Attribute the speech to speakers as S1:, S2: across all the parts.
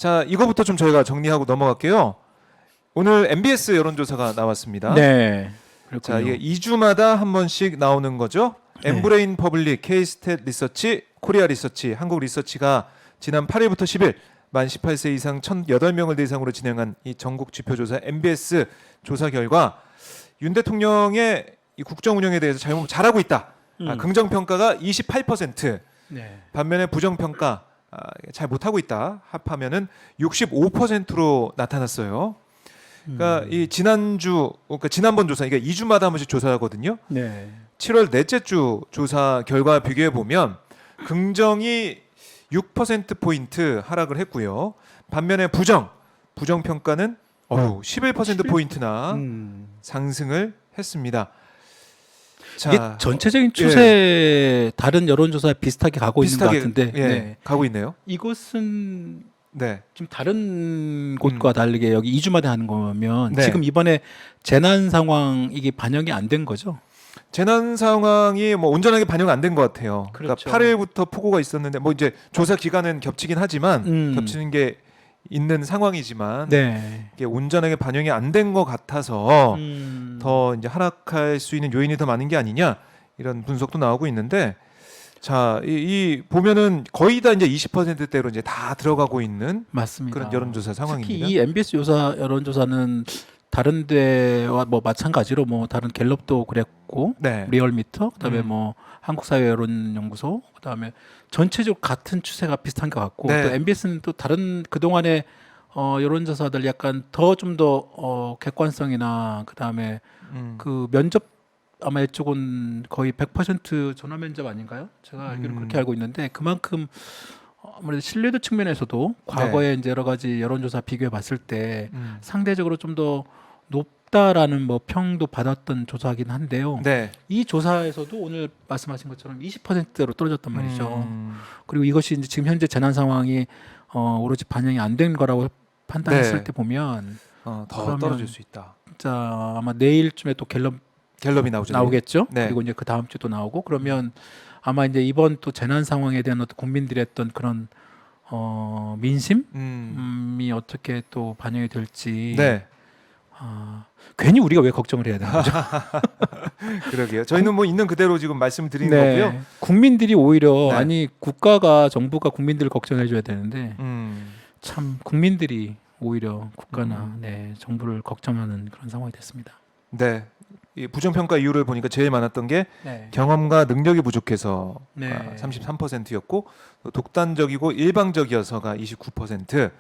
S1: 자, 이거부터 좀 저희가 정리하고 넘어갈게요. 오늘 MBS 여론조사가 나왔습니다.
S2: 네.
S1: 자,
S2: 그렇군요.
S1: 이게 2주마다 한 번씩 나오는 거죠.
S2: 네.
S1: 엠브레인 퍼블릭, K스탯 리서치, 코리아 리서치, 한국 리서치가 지난 8일부터 10일 만 18세 이상 1,008명을 대상으로 진행한 이 전국 지표조사 MBS 조사 결과 윤 대통령의 이 국정 운영에 대해서 잘하고 있다. 긍정 평가가 28%,
S2: 네.
S1: 반면에 부정 평가 잘 못하고 있다. 합하면은 65%로 나타났어요. 그러니까 이 그러니까 지난번 조사, 그러니까 2주마다 한 번씩 조사하거든요.
S2: 네.
S1: 7월 넷째 주 조사 결과 비교해 보면 긍정이 6% 포인트 하락을 했고요. 반면에 부정 평가는 11% 포인트나 상승을 했습니다.
S2: 이게 전체적인 추세 다른 여론조사에 비슷하게 가고 있는 것 같은데 네.
S1: 가고 있네요.
S2: 이것은
S1: 네.
S2: 좀 다른 곳과 다르게 여기 2주마다 하는 거면
S1: 네.
S2: 지금 이번에 재난 상황 이게 반영이 안 된 거죠?
S1: 재난 상황이 뭐 온전하게 반영 안 된 것 같아요.
S2: 그렇죠.
S1: 그러니까 8일부터 폭우가 있었는데 뭐 이제 조사 기간은 겹치긴 하지만 겹치는 게 있는 상황이지만
S2: 네.
S1: 이게 온전하게 반영이 안 된 것 같아서 더 이제 하락할 수 있는 요인이 더 많은 게 아니냐 이런 분석도 나오고 있는데 자, 이 보면은 거의 다 이제 20%대로 이제 다 들어가고 있는
S2: 맞습니다.
S1: 그런 여론조사 상황입니다.
S2: 특히 이 MBS 여론조사는 다른 데와 뭐 마찬가지로 뭐 다른 갤럽도 그랬고
S1: 네.
S2: 리얼미터 그다음에 뭐 한국사회여론연구소 그다음에 전체적으로 같은 추세가 비슷한 것 같고
S1: 네.
S2: 또 MBS는 또 다른 그동안의 여론조사들 약간 더 좀 더 객관성이나 그다음에 그 면접 아마 이쪽은 거의 100% 전화 면접 아닌가요? 제가 알기로는 그렇게 알고 있는데 그만큼 아무래도 신뢰도 측면에서도 과거에 이제 여러 가지 여론조사 비교해 봤을 때 상대적으로 좀 더 높다라는 뭐 평도 받았던 조사긴 한데요.
S1: 네.
S2: 이 조사에서도 오늘 말씀하신 것처럼 20%대로 떨어졌단 말이죠. 그리고 이것이 이제 지금 현재 재난 상황이 오로지 반영이 안 된 거라고 판단했을
S1: 네.
S2: 때 보면
S1: 더
S2: 그러면
S1: 떨어질 수 있다.
S2: 진짜 아마 내일쯤에 또
S1: 갤럽이 나오죠.
S2: 나오겠죠.
S1: 네.
S2: 그리고 이제 그 다음 주도 나오고 그러면 아마 이제 이번 또 재난 상황에 대한 어떤 국민들의 어떤 그런 민심이 어떻게 또 반영이 될지
S1: 네.
S2: 괜히 우리가 왜 걱정을 해야 되는 거죠?
S1: 그러게요. 저희는 뭐 있는 그대로 지금 말씀을 드리는
S2: 네.
S1: 거고요.
S2: 국민들이 오히려
S1: 네.
S2: 아니 정부가 국민들을 걱정해 줘야 되는데 참 국민들이 오히려 국가나 정부를 걱정하는 그런 상황이 됐습니다.
S1: 네. 이 부정평가 이유를 보니까 제일 많았던 게
S2: 네.
S1: 경험과 능력이 부족해서
S2: 네.
S1: 33%였고 독단적이고 일방적이어서가 29%,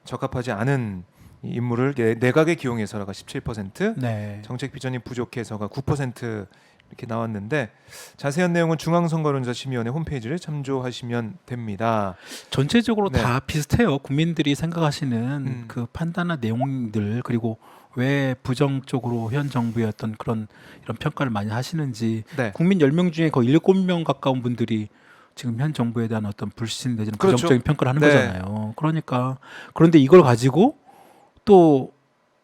S1: 적합하지 않은 인물을 내각에 기용해서가 17%,
S2: 네.
S1: 정책 비전이 부족해서가 9% 이렇게 나왔는데 자세한 내용은 중앙선거론조사심의위원회 홈페이지를 참조하시면 됩니다.
S2: 전체적으로
S1: 네.
S2: 다 비슷해요. 국민들이 생각하시는 그 판단한 내용들 그리고 왜 부정적으로 현 정부의 어떤 그런 이런 평가를 많이 하시는지
S1: 네.
S2: 국민 10명 중에 거의 7명 가까운 분들이 지금 현 정부에 대한 어떤 불신 내지는
S1: 그렇죠.
S2: 부정적인 평가를 하는
S1: 네.
S2: 거잖아요. 그러니까 그런데 이걸 가지고 또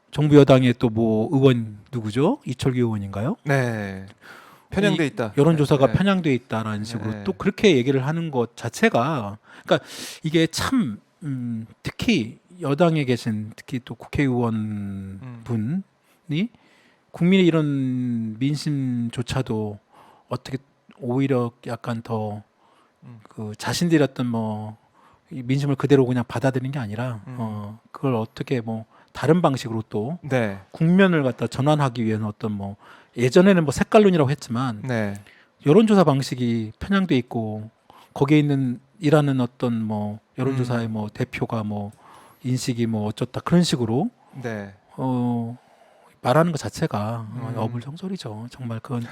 S2: 정부 여당의 또 뭐 의원 누구죠? 이철규 의원인가요?
S1: 네. 편향돼 있다.
S2: 여론조사가
S1: 네.
S2: 편향돼 있다라는 식으로
S1: 네.
S2: 또 그렇게 얘기를 하는 것 자체가 그러니까 이게 참 특히 여당에 계신 특히 또 국회의원 분이 국민의 이런 민심조차도 어떻게 오히려 약간 더 그 자신들이 어떤 뭐이 민심을 그대로 그냥 받아들이는 게 아니라 그걸 어떻게 뭐 다른 방식으로 또
S1: 네.
S2: 국면을 갖다 전환하기 위한 어떤 뭐 예전에는 뭐 색깔론이라고 했지만
S1: 네.
S2: 여론조사 방식이 편향돼 있고 거기에 있는 일하는 어떤 뭐 여론조사의 뭐 대표가 뭐 인식이 뭐 어쩌다 그런 식으로
S1: 네.
S2: 말하는 것 자체가 어불성설이죠. 정말 그건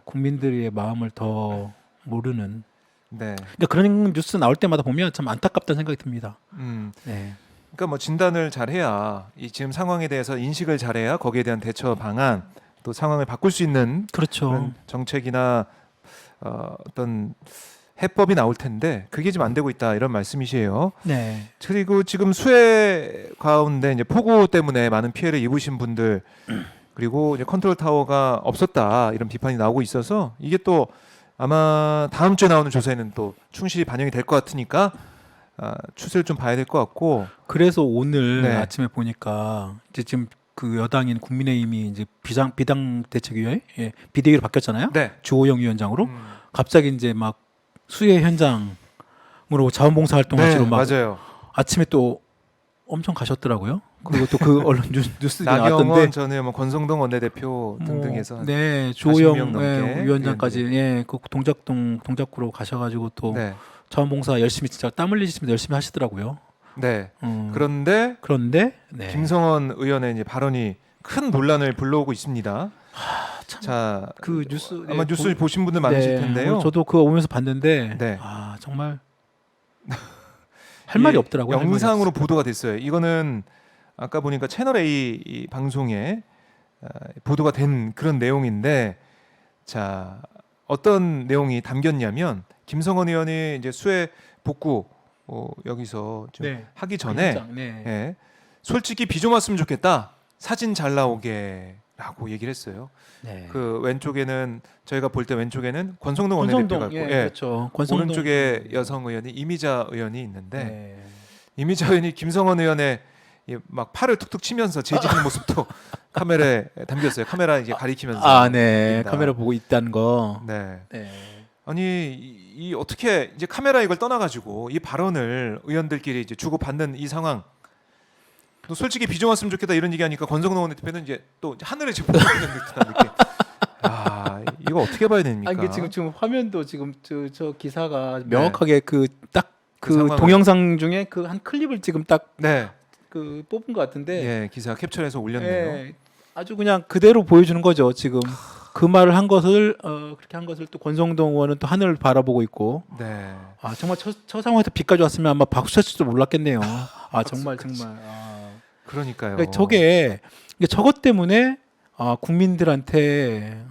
S2: 국민들의 마음을 더 모르는.
S1: 네.
S2: 그러니까 그런 뉴스 나올 때마다 보면 참 안타깝다는 생각이 듭니다. 네.
S1: 그러니까 뭐 진단을 잘해야 이 지금 상황에 대해서 인식을 잘해야 거기에 대한 대처 방안 또 상황을 바꿀 수 있는
S2: 그렇죠.
S1: 그런 정책이나 어떤 해법이 나올 텐데 그게 지금 안 되고 있다 이런 말씀이시에요.
S2: 네.
S1: 그리고 지금 수해 가운데 이제 폭우 때문에 많은 피해를 입으신 분들 그리고 이제 컨트롤 타워가 없었다 이런 비판이 나오고 있어서 이게 또 아마 다음 주에 나오는 조사에는 또 충실히 반영이 될 것 같으니까 추세를 좀 봐야 될 것 같고.
S2: 그래서 오늘
S1: 네.
S2: 아침에 보니까 이제 지금 그 여당인 국민의힘이 이제 비당대책위원회 비대위로 바뀌었잖아요.
S1: 네.
S2: 주호영 위원장으로
S1: 음.
S2: 갑자기 이제 막 수해 현장으로 자원봉사 활동하시러
S1: 네,
S2: 막
S1: 맞아요.
S2: 아침에 또 엄청 가셨더라고요. 그리고 또 그 언론 뉴스에 나왔던데
S1: 나경원 전 의원, 권성동 원내대표 등등해서
S2: 네
S1: 40명
S2: 주호영
S1: 넘게
S2: 위원장까지 그 동작구로 가셔가지고 또
S1: 네.
S2: 자원봉사 열심히 진짜 땀 흘리시면서 열심히 하시더라고요.
S1: 네. 그런데
S2: 그런데 네.
S1: 김성원 의원의 이제 발언이 큰 논란을 불러오고 있습니다.
S2: 참,
S1: 자,
S2: 그 뉴스
S1: 아마 뉴스를 보신 분들 많으실 텐데요.
S2: 저도 그거 오면서 봤는데
S1: 네.
S2: 정말 할 말이
S1: 이
S2: 없더라고요. 할 말이
S1: 영상으로
S2: 없어요.
S1: 보도가 됐어요. 이거는 아까 보니까 채널 A 이 방송에 보도가 된 그런 내용인데, 자, 어떤 내용이 담겼냐면 김성원 의원이 이제 수해 복구 여기서 좀
S2: 네.
S1: 하기 전에
S2: 현장, 네.
S1: 예, 솔직히 비 좀 왔으면 좋겠다. 사진 잘 나오게라고 얘기를 했어요.
S2: 네.
S1: 그 왼쪽에는 저희가 볼 때 왼쪽에는 권성동 원내대표가 있고,
S2: 그렇죠. 권성동
S1: 오른쪽에 여성 의원이 이미자 의원이 있는데
S2: 네.
S1: 이미자 의원이 김성원 의원의 막 팔을 툭툭 치면서 제지하는 모습도 카메라에 담겼어요. 카메라 이제 가리키면서.
S2: 네.
S1: 보인다.
S2: 카메라 보고 있다는 거.
S1: 네.
S2: 네.
S1: 아니 이 어떻게 이제 카메라 이걸 떠나가지고 이 발언을 의원들끼리 이제 주고 받는 이 상황. 또 솔직히 비 좀 왔으면 좋겠다 이런 얘기하니까 권성동 원내대표는 이제 또 하늘에 지금 보고 있는 듯한 느낌. 아 이거 어떻게 봐야 됩니까?
S2: 이게 지금 화면도 지금 저 기사가
S1: 네.
S2: 명확하게 그 딱
S1: 그
S2: 그
S1: 상황을.
S2: 동영상 중에 그 한 클립을 지금 딱
S1: 네.
S2: 그 뽑은 것 같은데
S1: 예, 기사 캡처해서 올렸네요.
S2: 예, 아주 그냥 그대로 보여주는 거죠. 지금 그 말을 한 것을 그렇게 한 것을 또 권성동 의원은 또 하늘을 바라보고 있고
S1: 네.
S2: 정말 저 상황에서 비까지 왔으면 아마 박수 쳤을지도 몰랐겠네요. 정말
S1: 그러니까요.
S2: 그러니까 저게 저것 때문에 국민들한테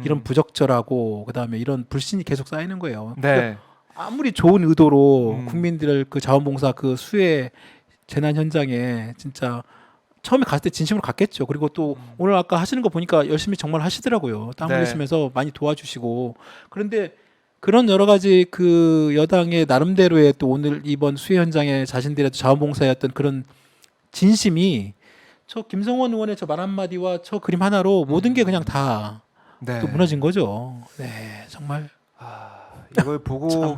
S2: 이런 부적절하고 그다음에 이런 불신이 계속 쌓이는 거예요.
S1: 네.
S2: 아무리 좋은 의도로
S1: 음.
S2: 국민들을 그 자원봉사 그 수해 재난 현장에 진짜 처음에 갔을 때 진심으로 갔겠죠. 그리고 또 오늘 아까 하시는 거 보니까 열심히 정말 하시더라고요. 땀
S1: 네.
S2: 흘리시면서 많이 도와주시고. 그런데 그런 여러 가지 그 여당의 나름대로의 또 오늘 이번 수해 현장에 자신들의 자원봉사였던 그런 진심이 저 김성원 의원의 저 말 한마디와 저 그림 하나로 모든 게 그냥 다 또
S1: 네.
S2: 무너진 거죠. 네, 정말.
S1: 이걸 보고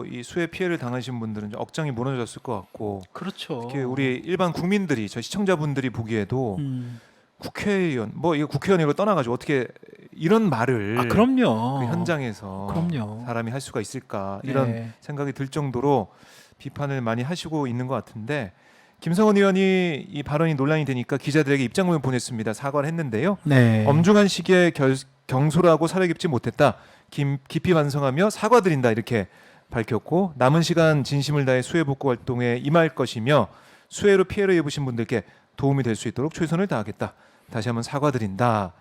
S1: 이 수해 피해를 당하신 분들은 좀 억장이 무너졌을 것 같고,
S2: 그렇죠.
S1: 특히 우리 일반 국민들이 저 시청자분들이 보기에도 국회의원 이거 국회의원 이걸 떠나가지고 어떻게 이런 말을
S2: 그럼요.
S1: 그 현장에서
S2: 그럼요.
S1: 사람이 할 수가 있을까 이런
S2: 네.
S1: 생각이 들 정도로 비판을 많이 하시고 있는 것 같은데, 김성원 의원이 이 발언이 논란이 되니까 기자들에게 입장문을 보냈습니다. 사과를 했는데요.
S2: 네.
S1: 엄중한 시기에 경솔하고 사려 깊지 못했다. 깊이 반성하며 사과드린다 이렇게 밝혔고, 남은 시간 진심을 다해 수해 복구 활동에 임할 것이며 수해로 피해를 입으신 분들께 도움이 될 수 있도록 최선을 다하겠다. 다시 한번 사과드린다.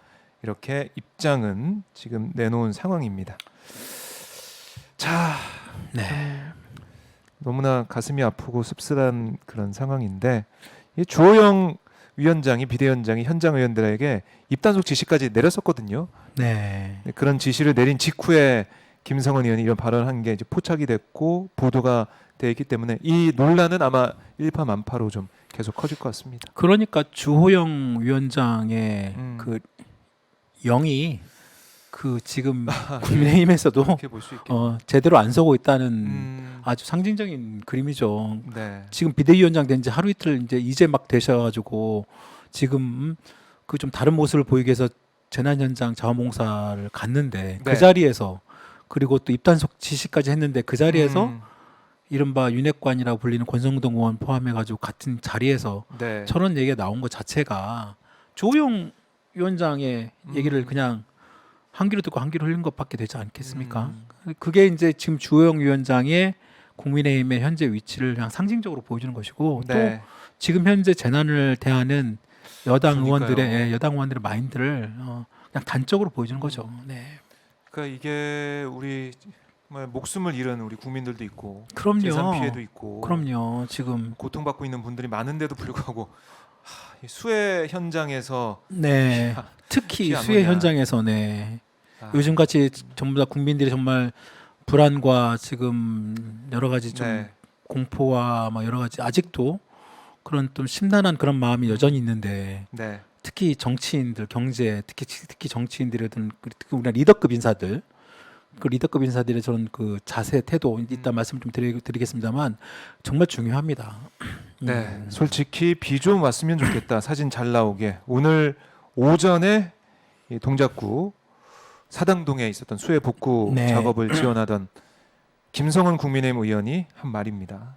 S1: 이렇게 입장은 지금 내놓은 상황입니다. 자,
S2: 네.
S1: 너무나 가슴이 아프고 씁쓸한 그런 상황인데, 이 주호영 위원장이 비대위원장이 현장 의원들에게 입단속 지시까지 내렸었거든요.
S2: 네.
S1: 그런 지시를 내린 직후에 김성원 의원이 이런 발언을 한 게 이제 포착이 됐고 보도가 되어 있기 때문에 이 논란은 아마 일파만파로 좀 계속 커질 것 같습니다.
S2: 그러니까 주호영 위원장의 그 영이 그 지금 국민의힘에서도
S1: 이렇게 볼 수 있겠네요.
S2: 제대로 안 서고 있다는 아주 상징적인 그림이죠.
S1: 네.
S2: 지금 비대위원장 된 지 하루 이틀 이제 막 되셔가지고 지금 그 좀 다른 모습을 보이기 위해서 재난 현장 자원봉사를 갔는데
S1: 네.
S2: 그 자리에서 그리고 또 입단속 지시까지 했는데 그 자리에서 이른바 윤핵관이라고 불리는 권성동 의원 포함해가지고 같은 자리에서
S1: 네.
S2: 저런 얘기가 나온 것 자체가 주호영 위원장의 얘기를 그냥 한 귀로 듣고 한 귀로 흘린 것밖에 되지 않겠습니까? 그게 이제 지금 주호영 위원장의 국민의힘의 현재 위치를 그냥 상징적으로 보여주는 것이고
S1: 네.
S2: 또 지금 현재 재난을 대하는 여당
S1: 그러니까요.
S2: 의원들의 마인드를 그냥 단적으로 보여주는 거죠. 네.
S1: 그러니까 이게 우리 정말 목숨을 잃은 우리 국민들도 있고,
S2: 그럼요.
S1: 재산 피해도 있고,
S2: 그럼요. 지금
S1: 고통받고 있는 분들이 많은데도 불구하고 이 수해 현장에서
S2: 네. 특히
S1: 피해 안
S2: 수해
S1: 오냐.
S2: 현장에서 요즘 같이 전부 다 국민들이 정말 불안과 지금 여러 가지 좀
S1: 네.
S2: 공포와 막 여러 가지 아직도 그런 좀 심란한 그런 마음이 여전히 있는데
S1: 네.
S2: 특히 정치인들 경제 특히 정치인들이든 특히 우리나라 리더급 인사들 그 리더급 인사들의 저는 그 자세 태도 이따 말씀 좀 드리겠습니다만 정말 중요합니다.
S1: 네. 솔직히 비 좀 왔으면 좋겠다. 사진 잘 나오게. 오늘 오전에 이 동작구 사당동에 있었던 수해 복구
S2: 네.
S1: 작업을 지원하던 김성은 국민의힘 의원이 한 말입니다.